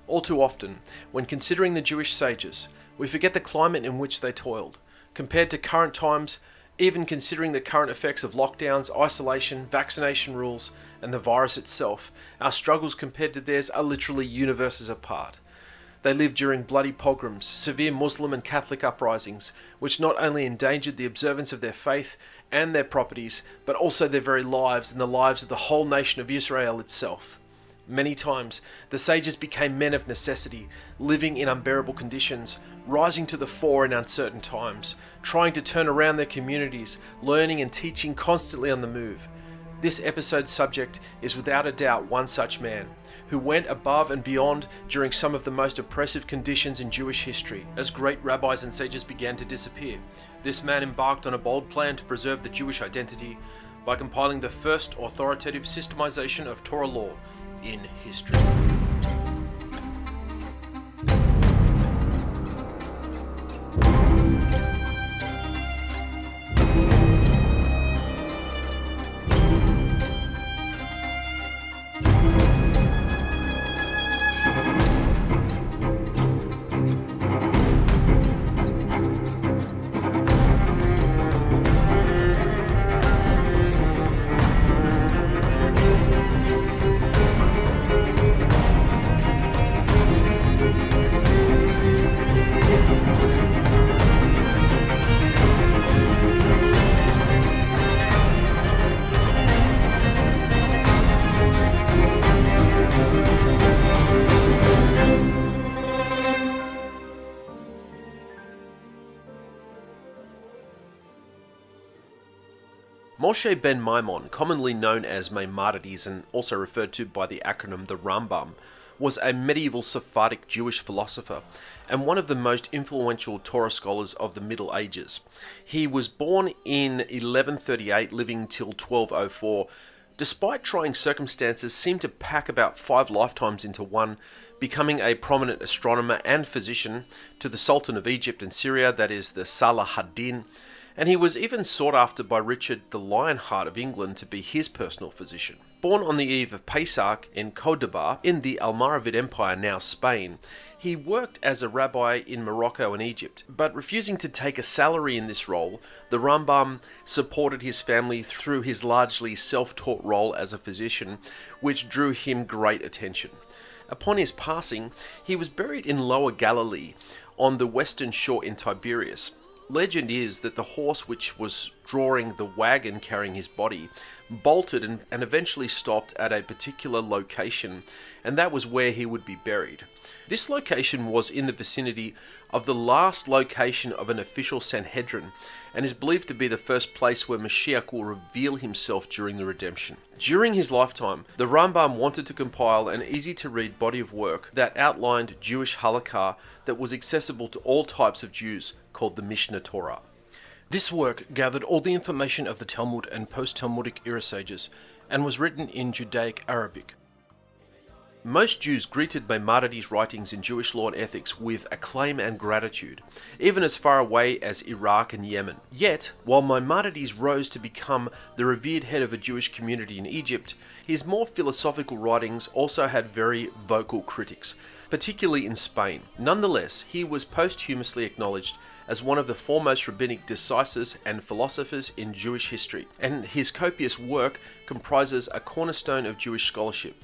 All too often, when considering the Jewish sages, we forget the climate in which they toiled. Compared to current times, even considering the current effects of lockdowns, isolation, vaccination rules, and the virus itself, our struggles compared to theirs are literally universes apart. They lived during bloody pogroms, severe Muslim and Catholic uprisings, which not only endangered the observance of their faith and their properties, but also their very lives and the lives of the whole nation of Israel itself. Many times, the sages became men of necessity, living in unbearable conditions, rising to the fore in uncertain times, trying to turn around their communities, learning and teaching constantly on the move. This episode's subject is without a doubt one such man, who went above and beyond during some of the most oppressive conditions in Jewish history. As great rabbis and sages began to disappear, this man embarked on a bold plan to preserve the Jewish identity by compiling the first authoritative systemization of Torah law in history. Moshe ben Maimon, commonly known as Maimonides and also referred to by the acronym the Rambam, was a medieval Sephardic Jewish philosopher and one of the most influential Torah scholars of the Middle Ages. He was born in 1138, living till 1204. Despite trying circumstances, seemed to pack about 5 lifetimes into one, becoming a prominent astronomer and physician to the Sultan of Egypt and Syria, that is the Salah ad-Din, and he was even sought after by Richard the Lionheart of England to be his personal physician. Born on the eve of Pesach in Cordoba in the Almoravid Empire, now Spain, he worked as a rabbi in Morocco and Egypt, but refusing to take a salary in this role, the Rambam supported his family through his largely self-taught role as a physician, which drew him great attention. Upon his passing, he was buried in Lower Galilee on the western shore in Tiberias. Legend is that the horse which was drawing the wagon carrying his body bolted and eventually stopped at a particular location, and that was where he would be buried. This location was in the vicinity of the last location of an official Sanhedrin, and is believed to be the first place where Mashiach will reveal himself during the redemption. During his lifetime, the Rambam wanted to compile an easy-to-read body of work that outlined Jewish halakha that was accessible to all types of Jews, called the Mishneh Torah. This work gathered all the information of the Talmud and post-Talmudic era sages, and was written in Judaic Arabic. Most Jews greeted Maimonides' writings in Jewish law and ethics with acclaim and gratitude, even as far away as Iraq and Yemen. Yet, while Maimonides rose to become the revered head of a Jewish community in Egypt, his more philosophical writings also had very vocal critics, particularly in Spain. Nonetheless, he was posthumously acknowledged as one of the foremost rabbinic decisors and philosophers in Jewish history, and his copious work comprises a cornerstone of Jewish scholarship.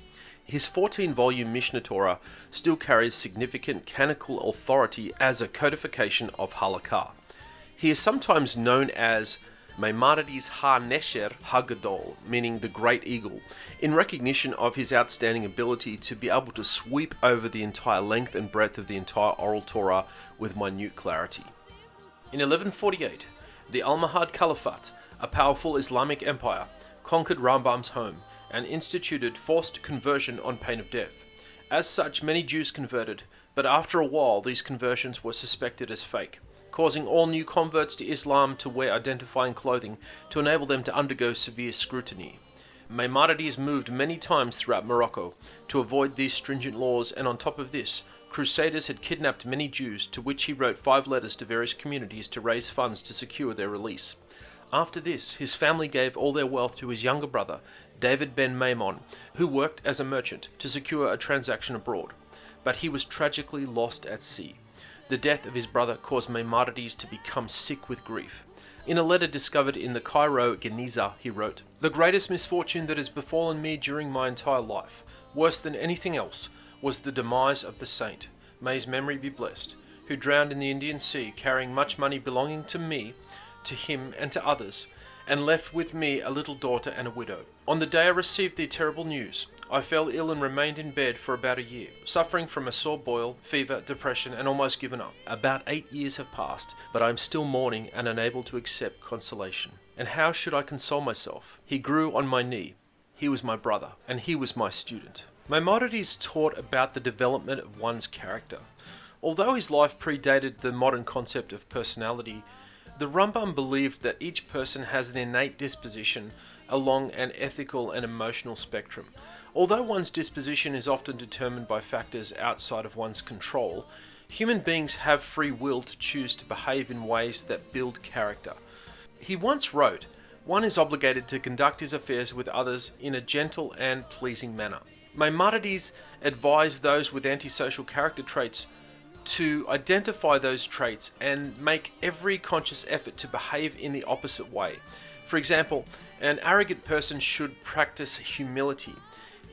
His 14-volume Mishneh Torah still carries significant canonical authority as a codification of halakha. He is sometimes known as Maimonides ha-Nesher ha-Gadol, meaning the Great Eagle, in recognition of his outstanding ability to be able to sweep over the entire length and breadth of the entire oral Torah with minute clarity. In 1148, the Almohad Caliphate, a powerful Islamic empire, conquered Rambam's home and instituted forced conversion on pain of death. As such, many Jews converted, but after a while these conversions were suspected as fake, causing all new converts to Islam to wear identifying clothing to enable them to undergo severe scrutiny. Maimonides moved many times throughout Morocco to avoid these stringent laws, and on top of this, Crusaders had kidnapped many Jews, to which he wrote 5 letters to various communities to raise funds to secure their release. After this, his family gave all their wealth to his younger brother, David ben Maimon, who worked as a merchant to secure a transaction abroad. but he was tragically lost at sea. The death of his brother caused Maimonides to become sick with grief. In a letter discovered in the Cairo Geniza, he wrote, "The greatest misfortune that has befallen me during my entire life, worse than anything else, was the demise of the saint, may his memory be blessed, who drowned in the Indian Sea, carrying much money belonging to me, to him, and to others, and left with me a little daughter and a widow. On the day I received the terrible news, I fell ill and remained in bed for about a year, suffering from a sore boil, fever, depression, and almost given up. About 8 years have passed, but I am still mourning and unable to accept consolation. And how should I console myself? He grew on my knee. He was my brother, and he was my student." Maimonides taught about the development of one's character. Although his life predated the modern concept of personality, the Rambam believed that each person has an innate disposition along an ethical and emotional spectrum. Although one's disposition is often determined by factors outside of one's control, human beings have free will to choose to behave in ways that build character. He once wrote, "One is obligated to conduct his affairs with others in a gentle and pleasing manner." Maimonides advised those with antisocial character traits to identify those traits and make every conscious effort to behave in the opposite way. For example, an arrogant person should practice humility.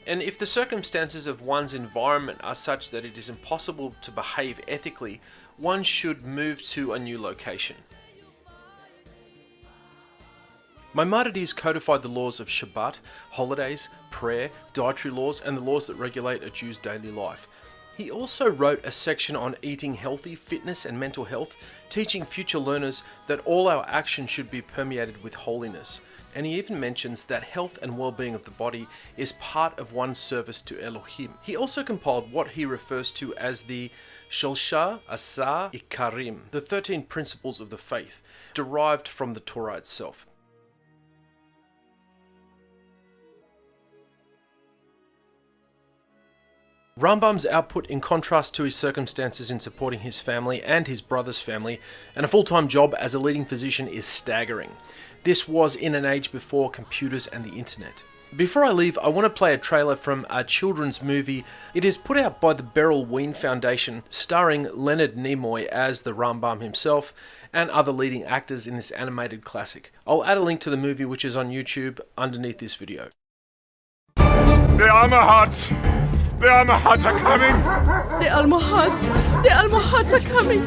And if the circumstances of one's environment are such that it is impossible to behave ethically, one should move to a new location. Maimonides codified the laws of Shabbat, holidays, prayer, dietary laws, and the laws that regulate a Jew's daily life. He also wrote a section on eating healthy, fitness, and mental health, teaching future learners that all our actions should be permeated with holiness. And he even mentions that health and well-being of the body is part of one's service to Elohim. He also compiled what he refers to as the Shalsha Asa Ikarim, the 13 principles of the faith, derived from the Torah itself. Rambam's output, in contrast to his circumstances in supporting his family and his brother's family, and a full-time job as a leading physician, is staggering. This was in an age before computers and the internet. Before I leave, I want to play a trailer from a children's movie. It is put out by the Beryl Ween Foundation, starring Leonard Nimoy as the Rambam himself, and other leading actors in this animated classic. I'll add a link to the movie, which is on YouTube, underneath this video. The Almohads! The Almohads are coming! The Almohads are coming!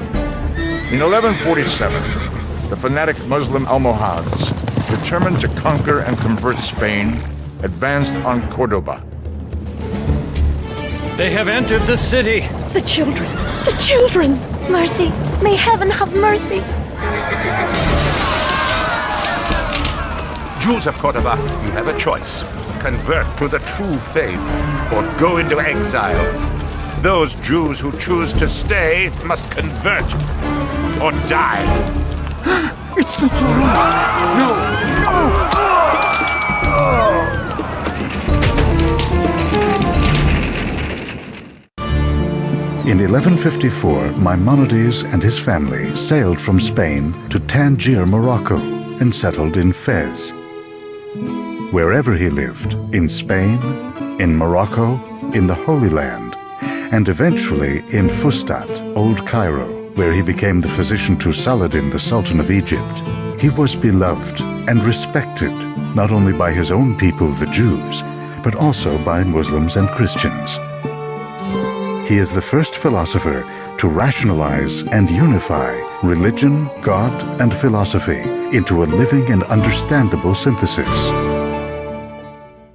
In 1147, the fanatic Muslim Almohads, determined to conquer and convert Spain, advanced on Cordoba. They have entered the city! The children! The children! Mercy! May heaven have mercy! Jews of Cordoba, you have a choice. Convert to the true faith, or go into exile. Those Jews who choose to stay must convert, or die. It's the Torah! No! In 1154, Maimonides and his family sailed from Spain to Tangier, Morocco, and settled in Fez. Wherever he lived, in Spain, in Morocco, in the Holy Land, and eventually in Fustat, Old Cairo, where he became the physician to Saladin, the Sultan of Egypt, he was beloved and respected not only by his own people, the Jews, but also by Muslims and Christians. He is the first philosopher to rationalize and unify religion, God, and philosophy into a living and understandable synthesis.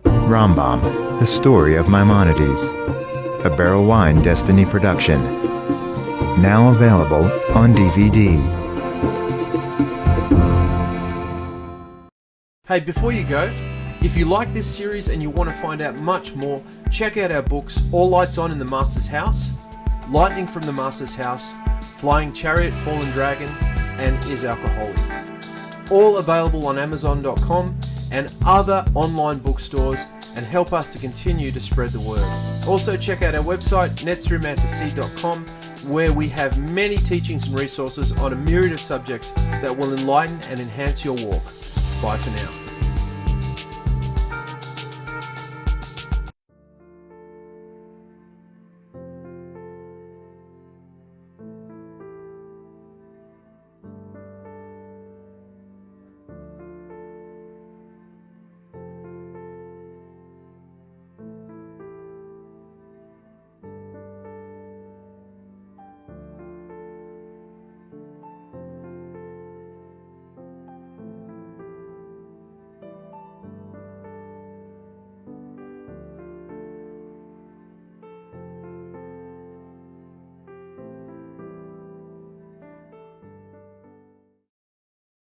Rambam, The Story of Maimonides, a Barrel Wine Destiny production. Now available on DVD. Hey, before you go, if you like this series and you want to find out much more, check out our books, All Lights On in the Master's House, Lightning from the Master's House, Flying Chariot, Fallen Dragon, and Is Alcoholic. All available on Amazon.com and other online bookstores, and help us to continue to spread the word. Also check out our website, netzrumantasy.com, where we have many teachings and resources on a myriad of subjects that will enlighten and enhance your walk. Bye for now.